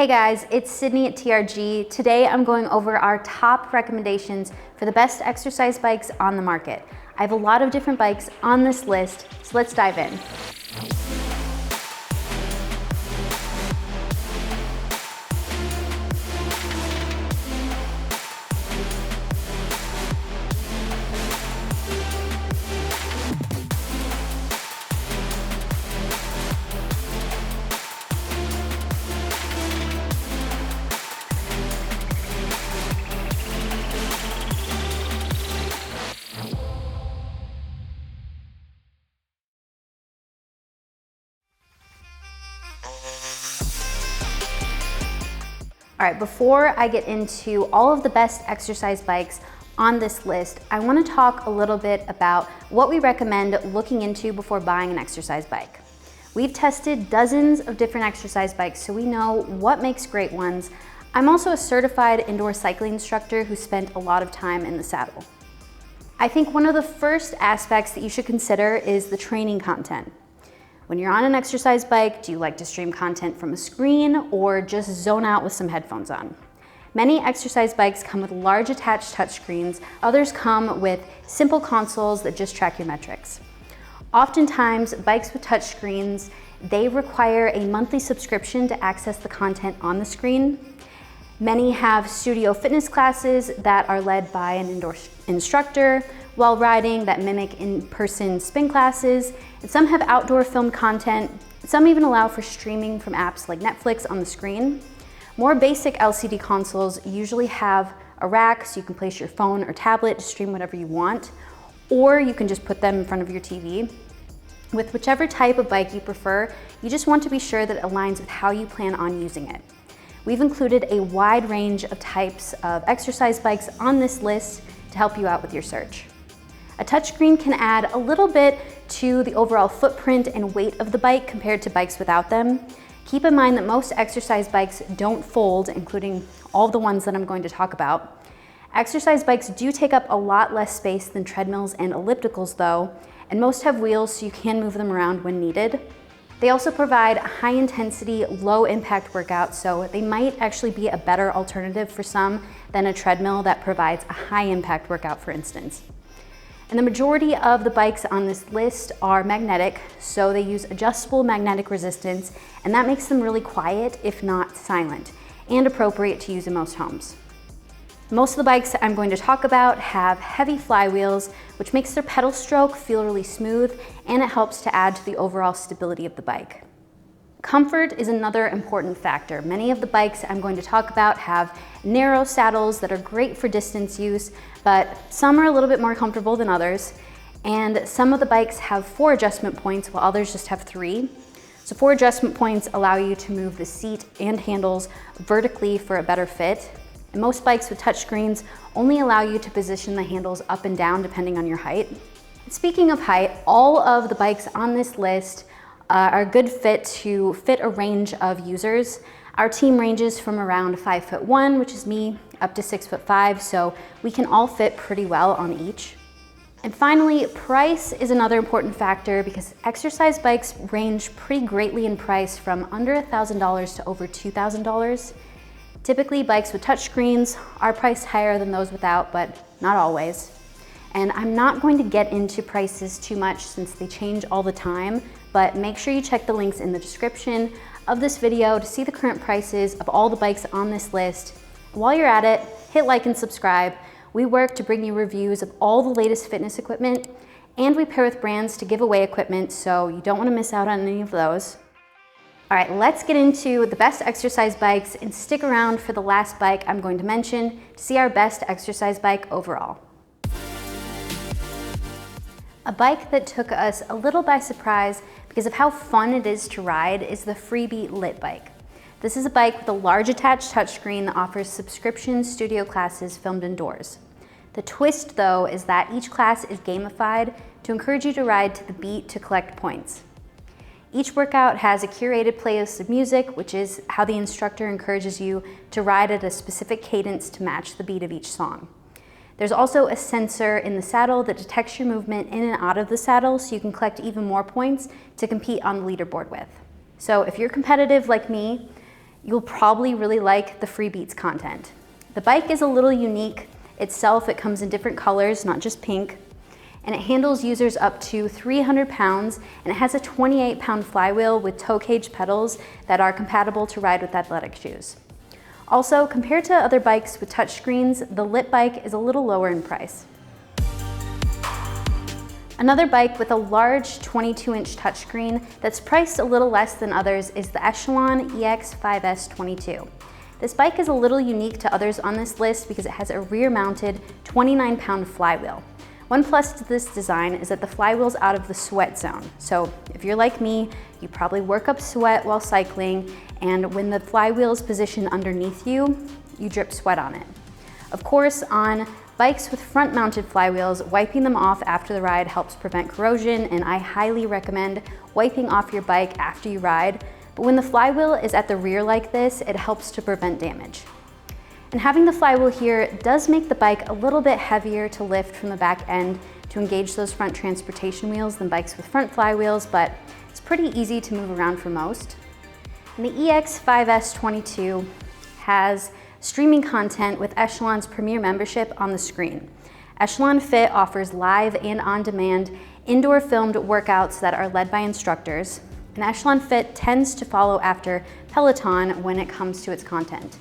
Hey guys, it's Sydney at TRG. Today I'm going over our top recommendations for the best exercise bikes on the market. I have a lot of different bikes on this list, so let's dive in. All right, before I get into all of the best exercise bikes on this list, I want to talk a little bit about what we recommend looking into before buying an exercise bike. We've tested dozens of different exercise bikes, so we know what makes great ones. I'm also a certified indoor cycling instructor who spent a lot of time in the saddle. I think one of the first aspects that you should consider is the training content. When you're on an exercise bike, do you like to stream content from a screen or just zone out with some headphones on? Many exercise bikes come with large attached touchscreens. Others come with simple consoles that just track your metrics. Oftentimes, bikes with touchscreens, they require a monthly subscription to access the content on the screen. Many have studio fitness classes that are led by an indoor instructor while riding that mimic in-person spin classes, and some have outdoor filmed content. Some even allow for streaming from apps like Netflix on the screen. More basic LCD consoles usually have a rack so you can place your phone or tablet to stream whatever you want, or you can just put them in front of your TV. With whichever type of bike you prefer, you just want to be sure that it aligns with how you plan on using it. We've included a wide range of types of exercise bikes on this list to help you out with your search. A touchscreen can add a little bit to the overall footprint and weight of the bike compared to bikes without them. Keep in mind that most exercise bikes don't fold, including all the ones that I'm going to talk about. Exercise bikes do take up a lot less space than treadmills and ellipticals though, and most have wheels so you can move them around when needed. They also provide high intensity, low impact workouts, so they might actually be a better alternative for some than a treadmill that provides a high impact workout, for instance. And the majority of the bikes on this list are magnetic, so they use adjustable magnetic resistance, and that makes them really quiet, if not silent, and appropriate to use in most homes. Most of the bikes I'm going to talk about have heavy flywheels, which makes their pedal stroke feel really smooth, and it helps to add to the overall stability of the bike. Comfort is another important factor. Many of the bikes I'm going to talk about have narrow saddles that are great for distance use, but some are a little bit more comfortable than others. And some of the bikes have 4 adjustment points while others just have 3. So 4 adjustment points allow you to move the seat and handles vertically for a better fit. And most bikes with touchscreens only allow you to position the handles up and down depending on your height. Speaking of height, all of the bikes on this list are a good fit to fit a range of users. Our team ranges from around 5'1", which is me, up to 6'5", so we can all fit pretty well on each. And finally, price is another important factor because exercise bikes range pretty greatly in price from under $1,000 to over $2,000. Typically, bikes with touchscreens are priced higher than those without, but not always. And I'm not going to get into prices too much since they change all the time, but make sure you check the links in the description of this video to see the current prices of all the bikes on this list. While you're at it, hit like and subscribe. We work to bring you reviews of all the latest fitness equipment, and we pair with brands to give away equipment, so you don't want to miss out on any of those. All right, let's get into the best exercise bikes and stick around for the last bike I'm going to mention to see our best exercise bike overall. A bike that took us a little by surprise because of how fun it is to ride is the Freebie Lit bike. This is a bike with a large attached touchscreen that offers subscription studio classes filmed indoors. The twist though is that each class is gamified to encourage you to ride to the beat to collect points. Each workout has a curated playlist of music, which is how the instructor encourages you to ride at a specific cadence to match the beat of each song. There's also a sensor in the saddle that detects your movement in and out of the saddle so you can collect even more points to compete on the leaderboard with. So if you're competitive like me, You'll probably really like the free beats content. The bike is a little unique itself. It comes in different colors, not just pink, and it handles users up to 300 pounds, and it has a 28-pound flywheel with toe cage pedals that are compatible to ride with athletic shoes. Also, compared to other bikes with touchscreens, the Lit bike is a little lower in price. Another bike with a large 22-inch touchscreen that's priced a little less than others is the Echelon EX5S22. This bike is a little unique to others on this list because it has a rear-mounted 29-pound flywheel. One plus to this design is that the flywheel's out of the sweat zone. So if you're like me, you probably work up sweat while cycling, and when the flywheel is positioned underneath you, you drip sweat on it. Of course, on bikes with front-mounted flywheels, wiping them off after the ride helps prevent corrosion, and I highly recommend wiping off your bike after you ride. But when the flywheel is at the rear like this, it helps to prevent damage. And having the flywheel here does make the bike a little bit heavier to lift from the back end to engage those front transportation wheels than bikes with front flywheels, but it's pretty easy to move around for most. And the EX5S22 has streaming content with Echelon's Premier membership on the screen. Echelon Fit offers live and on-demand indoor filmed workouts that are led by instructors, and Echelon Fit tends to follow after Peloton when it comes to its content.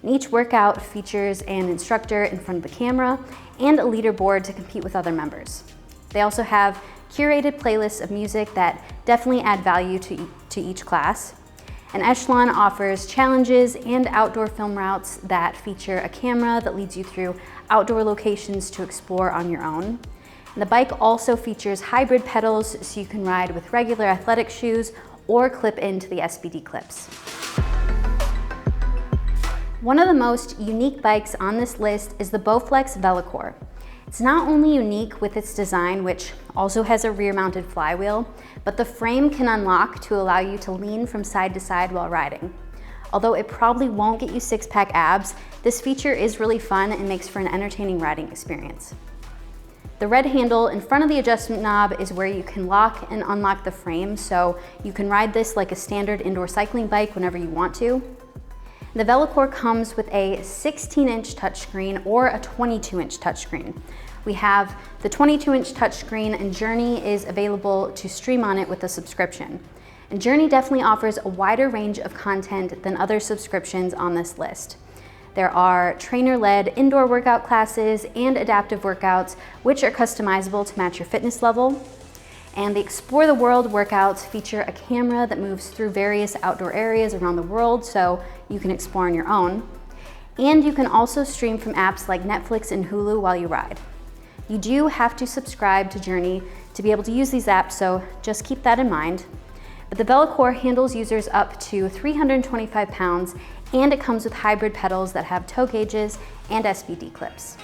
And each workout features an instructor in front of the camera and a leaderboard to compete with other members. They also have curated playlists of music that definitely add value to each class. And Echelon offers challenges and outdoor film routes that feature a camera that leads you through outdoor locations to explore on your own. And the bike also features hybrid pedals so you can ride with regular athletic shoes or clip into the SBD clips. One of the most unique bikes on this list is the Bowflex Velocore. It's not only unique with its design, which also has a rear-mounted flywheel, but the frame can unlock to allow you to lean from side to side while riding. Although it probably won't get you six-pack abs, this feature is really fun and makes for an entertaining riding experience. The red handle in front of the adjustment knob is where you can lock and unlock the frame, so you can ride this like a standard indoor cycling bike whenever you want to. The Velocore comes with a 16-inch touchscreen or a 22-inch touchscreen. We have the 22-inch touchscreen, and Journey is available to stream on it with a subscription. And Journey definitely offers a wider range of content than other subscriptions on this list. There are trainer-led indoor workout classes and adaptive workouts, which are customizable to match your fitness level. And the Explore the World workouts feature a camera that moves through various outdoor areas around the world so you can explore on your own. And you can also stream from apps like Netflix and Hulu while you ride. You do have to subscribe to Journey to be able to use these apps, so just keep that in mind. But the Velocore handles users up to 325 pounds, and it comes with hybrid pedals that have toe gauges and SBD clips.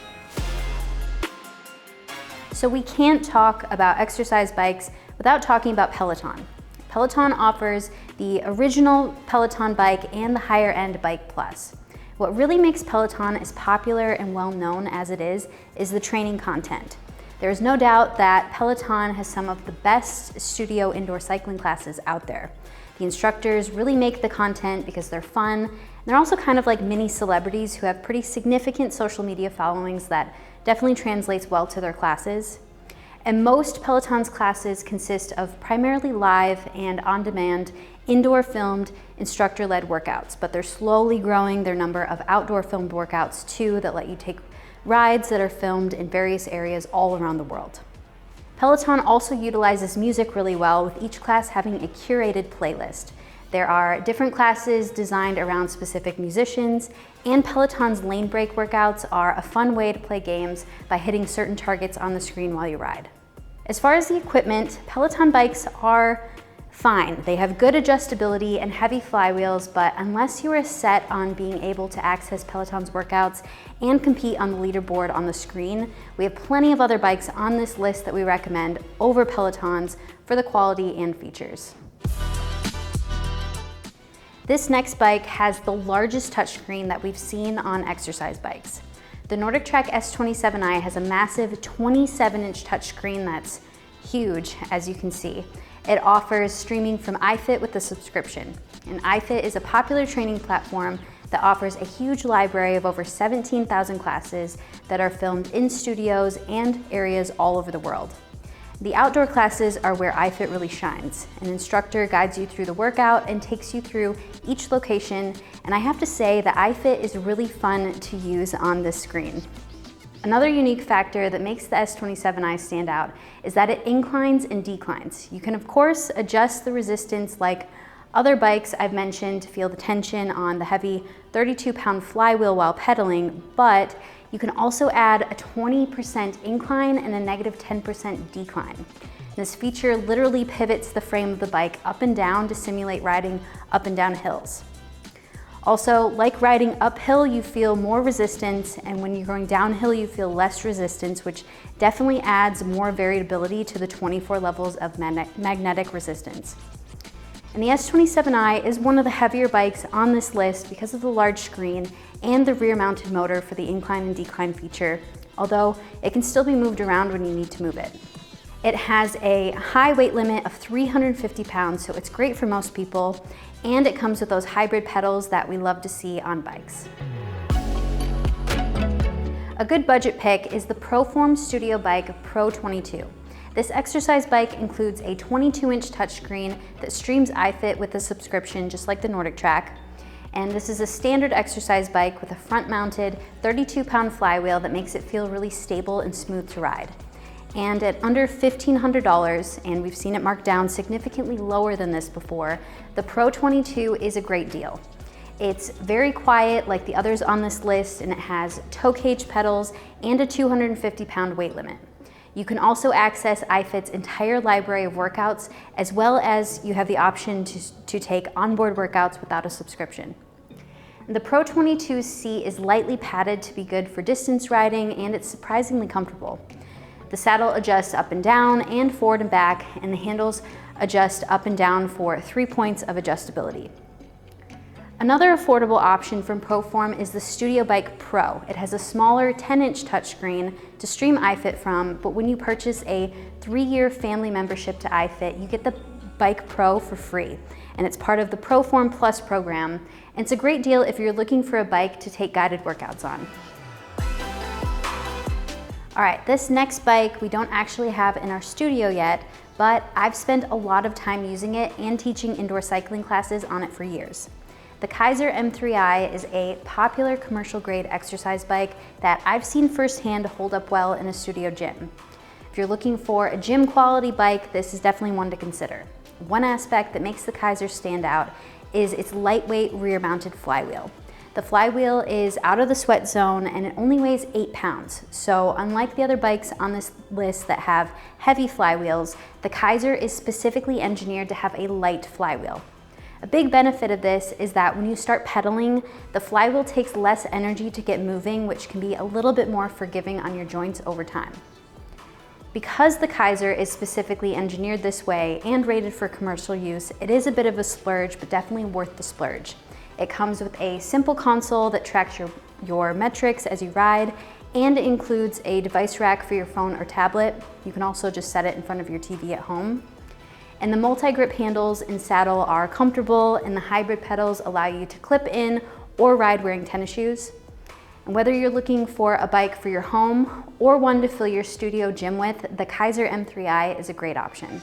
So we can't talk about exercise bikes without talking about Peloton. Peloton offers the original Peloton bike and the higher end Bike Plus. What really makes Peloton as popular and well known as it is the training content. There is no doubt that Peloton has some of the best studio indoor cycling classes out there. The instructors really make the content because they're fun, and they're also kind of like mini celebrities who have pretty significant social media followings that definitely translates well to their classes. And most Peloton's classes consist of primarily live and on-demand, indoor filmed, instructor-led workouts, but they're slowly growing their number of outdoor filmed workouts too that let you take rides that are filmed in various areas all around the world. Peloton also utilizes music really well, with each class having a curated playlist. There are different classes designed around specific musicians, and Peloton's lane break workouts are a fun way to play games by hitting certain targets on the screen while you ride. As far as the equipment, Peloton bikes are fine. They have good adjustability and heavy flywheels, but unless you are set on being able to access Peloton's workouts and compete on the leaderboard on the screen, we have plenty of other bikes on this list that we recommend over Peloton's for the quality and features. This next bike has the largest touchscreen that we've seen on exercise bikes. The NordicTrack S22i has a massive 27-inch touchscreen that's huge, as you can see. It offers streaming from iFit with a subscription. And iFit is a popular training platform that offers a huge library of over 17,000 classes that are filmed in studios and areas all over the world. The outdoor classes are where iFit really shines. An instructor guides you through the workout and takes you through each location, and I have to say that iFit is really fun to use on this screen. Another unique factor that makes the S27i stand out is that it inclines and declines. You can of course adjust the resistance like other bikes I've mentioned to feel the tension on the heavy 32-pound flywheel while pedaling, but you can also add a 20% incline and a negative 10% decline. This feature literally pivots the frame of the bike up and down to simulate riding up and down hills. Also, like riding uphill, you feel more resistance, and when you're going downhill, you feel less resistance, which definitely adds more variability to the 24 levels of magnetic resistance. And the S27i is one of the heavier bikes on this list because of the large screen and the rear-mounted motor for the incline and decline feature, although it can still be moved around when you need to move it. It has a high weight limit of 350 pounds, so it's great for most people, and it comes with those hybrid pedals that we love to see on bikes. A good budget pick is the Proform Studio Bike Pro 22. This exercise bike includes a 22-inch touchscreen that streams iFit with a subscription just like the NordicTrack. And this is a standard exercise bike with a front-mounted 32-pound flywheel that makes it feel really stable and smooth to ride. And at under $1,500, and we've seen it marked down significantly lower than this before, the Pro 22 is a great deal. It's very quiet like the others on this list, and it has toe cage pedals and a 250-pound weight limit. You can also access iFit's entire library of workouts, as well as you have the option to take onboard workouts without a subscription. The Pro 22's seat is lightly padded to be good for distance riding, and it's surprisingly comfortable. The saddle adjusts up and down and forward and back, and the handles adjust up and down for 3 points of adjustability. Another affordable option from Proform is the Studio Bike Pro. It has a smaller 10-inch touchscreen to stream iFit from, but when you purchase a 3-year family membership to iFit, you get the Bike Pro for free, and it's part of the Proform Plus program, and it's a great deal if you're looking for a bike to take guided workouts on. All right, this next bike we don't actually have in our studio yet, but I've spent a lot of time using it and teaching indoor cycling classes on it for years. The Kaiser M3i is a popular commercial grade exercise bike that I've seen firsthand hold up well in a studio gym. If you're looking for a gym quality bike, this is definitely one to consider. One aspect that makes the Kaiser stand out is its lightweight rear mounted flywheel. The flywheel is out of the sweat zone and it only weighs 8 pounds. So unlike the other bikes on this list that have heavy flywheels, the Kaiser is specifically engineered to have a light flywheel. A big benefit of this is that when you start pedaling, the flywheel takes less energy to get moving, which can be a little bit more forgiving on your joints over time. Because the Kaiser is specifically engineered this way and rated for commercial use, it is a bit of a splurge, but definitely worth the splurge. It comes with a simple console that tracks your metrics as you ride, and it includes a device rack for your phone or tablet. You can also just set it in front of your TV at home. And the multi-grip handles and saddle are comfortable, and the hybrid pedals allow you to clip in or ride wearing tennis shoes. And whether you're looking for a bike for your home or one to fill your studio gym with, the Kaiser M3i is a great option.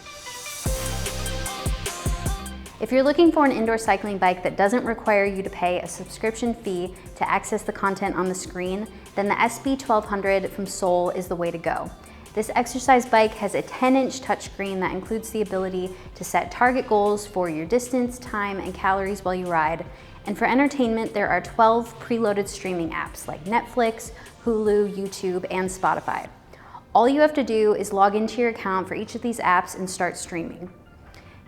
If you're looking for an indoor cycling bike that doesn't require you to pay a subscription fee to access the content on the screen, then the SB1200 from Soul is the way to go. This exercise bike has a 10-inch touchscreen that includes the ability to set target goals for your distance, time, and calories while you ride. And for entertainment, there are 12 preloaded streaming apps like Netflix, Hulu, YouTube, and Spotify. All you have to do is log into your account for each of these apps and start streaming.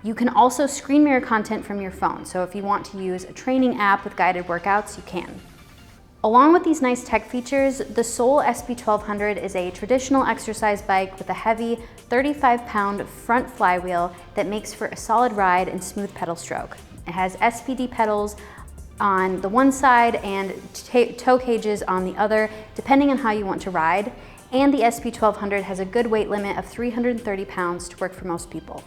You can also screen mirror content from your phone, so if you want to use a training app with guided workouts, you can. Along with these nice tech features, the Soul SB1200 is a traditional exercise bike with a heavy 35-pound front flywheel that makes for a solid ride and smooth pedal stroke. It has SPD pedals on the one side and toe cages on the other, depending on how you want to ride, and the SB1200 has a good weight limit of 330 pounds to work for most people.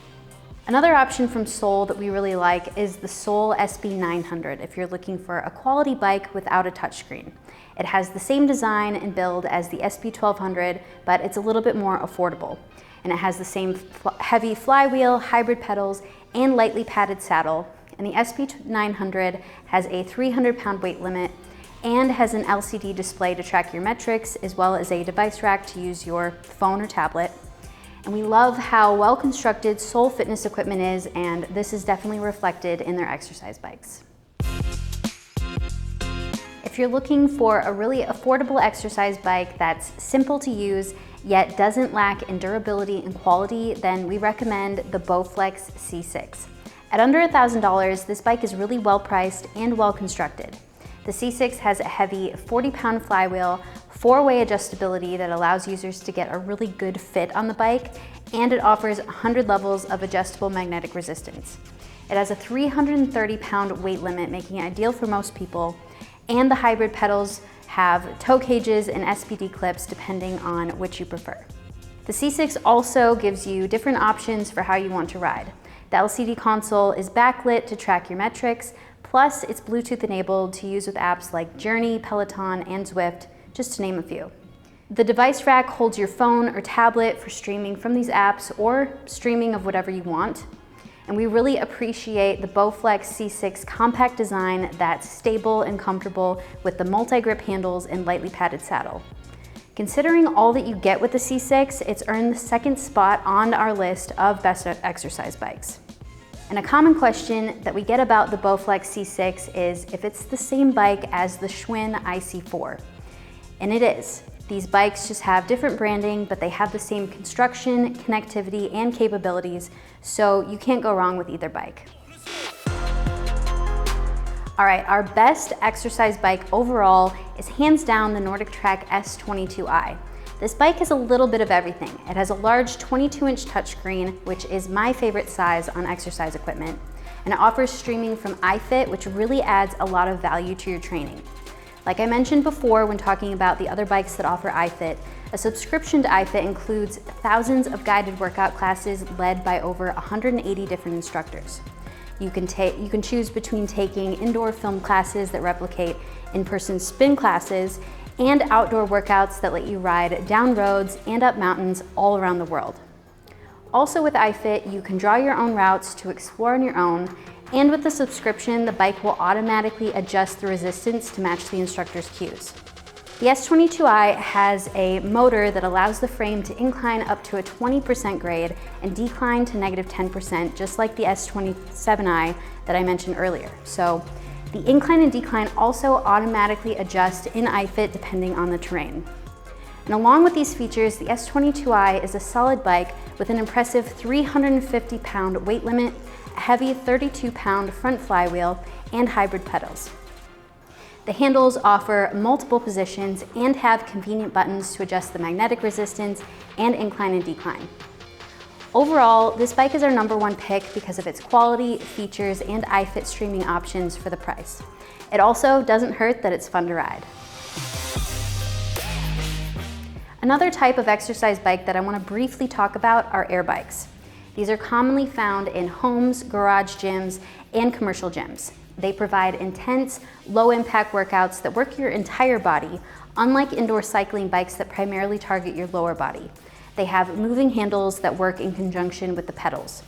Another option from Soul that we really like is the Soul SB900 if you're looking for a quality bike without a touchscreen. It has the same design and build as the SB1200, but it's a little bit more affordable. And it has the same heavy flywheel, hybrid pedals, and lightly padded saddle. And the SB900 has a 300-pound weight limit and has an LCD display to track your metrics, as well as a device rack to use your phone or tablet. And we love how well constructed Soul fitness equipment is, and this is definitely reflected in their exercise bikes. If you're looking for a really affordable exercise bike that's simple to use, yet doesn't lack in durability and quality, then we recommend the Bowflex C6. At under $1,000, this bike is really well priced and well constructed. The C6 has a heavy 40-pound flywheel, 4-way adjustability that allows users to get a really good fit on the bike, and it offers 100 levels of adjustable magnetic resistance. It has a 330-pound weight limit, making it ideal for most people, and the hybrid pedals have toe cages and SPD clips depending on which you prefer. The C6 also gives you different options for how you want to ride. The LCD console is backlit to track your metrics, plus it's Bluetooth enabled to use with apps like Journey, Peloton, and Zwift, just to name a few. The device rack holds your phone or tablet for streaming from these apps or streaming of whatever you want. And we really appreciate the Bowflex C6 compact design that's stable and comfortable with the multi-grip handles and lightly padded saddle. Considering all that you get with the C6, it's earned the second spot on our list of best exercise bikes. And a common question that we get about the Bowflex C6 is if it's the same bike as the Schwinn IC4. And it is. These bikes just have different branding, but they have the same construction, connectivity, and capabilities, so you can't go wrong with either bike. All right, our best exercise bike overall is hands down the NordicTrack S22i. This bike has a little bit of everything. It has a large 22-inch touchscreen, which is my favorite size on exercise equipment, and it offers streaming from iFit, which really adds a lot of value to your training. Like I mentioned before when talking about the other bikes that offer iFit, a subscription to iFit includes thousands of guided workout classes led by over 180 different instructors. You can choose between taking indoor film classes that replicate in-person spin classes and outdoor workouts that let you ride down roads and up mountains all around the world. Also with iFit, you can draw your own routes to explore on your own, and with the subscription, the bike will automatically adjust the resistance to match the instructor's cues. The S22i has a motor that allows the frame to incline up to a 20% grade and decline to -10%, just like the S27i that I mentioned earlier. So the incline and decline also automatically adjust in iFit depending on the terrain. And along with these features, the S22i is a solid bike with an impressive 350-pound weight limit, a heavy 32-pound front flywheel, and hybrid pedals. The handles offer multiple positions and have convenient buttons to adjust the magnetic resistance and incline and decline. Overall, this bike is our #1 pick because of its quality, features, and iFit streaming options for the price. It also doesn't hurt that it's fun to ride. Another type of exercise bike that I want to briefly talk about are air bikes. These are commonly found in homes, garage gyms, and commercial gyms. They provide intense, low-impact workouts that work your entire body, unlike indoor cycling bikes that primarily target your lower body. They have moving handles that work in conjunction with the pedals.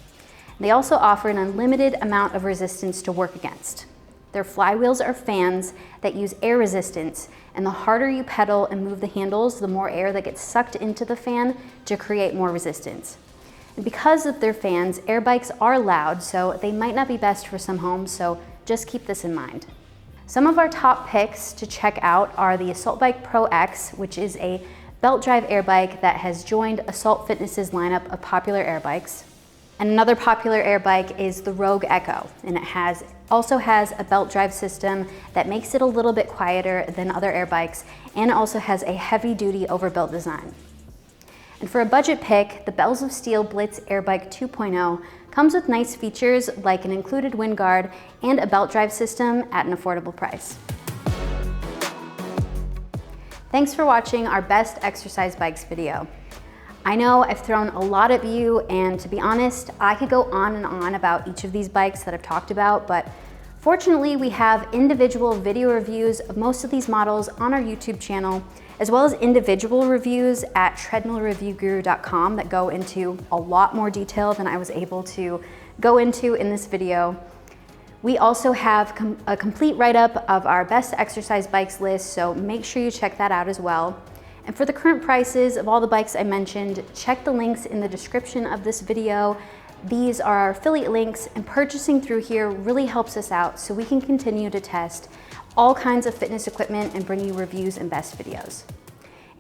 They also offer an unlimited amount of resistance to work against. Their flywheels are fans that use air resistance, and the harder you pedal and move the handles, the more air that gets sucked into the fan to create more resistance. And because of their fans, air bikes are loud, so they might not be best for some homes, so just keep this in mind. Some of our top picks to check out are the Assault Bike Pro X, which is a belt drive air bike that has joined Assault Fitness's lineup of popular air bikes. And another popular air bike is the Rogue Echo, and it also has a belt drive system that makes it a little bit quieter than other air bikes, and it also has a heavy-duty overbuilt design. And for a budget pick, the Bells of Steel Blitz Air Bike 2.0 comes with nice features like an included wind guard and a belt drive system at an affordable price. Thanks for watching our best exercise bikes video. I know I've thrown a lot at you, and to be honest, I could go on and on about each of these bikes that I've talked about, but fortunately we have individual video reviews of most of these models on our YouTube channel, as well as individual reviews at treadmillreviewguru.com that go into a lot more detail than I was able to go into in this video. We also have a complete write-up of our best exercise bikes list, so make sure you check that out as well. And for the current prices of all the bikes I mentioned, check the links in the description of this video. These are our affiliate links, and purchasing through here really helps us out so we can continue to test all kinds of fitness equipment and bring you reviews and best videos.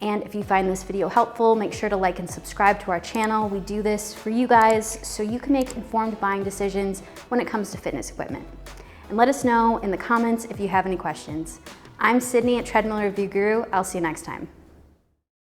And if you find this video helpful, make sure to like and subscribe to our channel. We do this for you guys so you can make informed buying decisions when it comes to fitness equipment. And let us know in the comments if you have any questions. I'm Sydney at Treadmill Review Guru. I'll see you next time.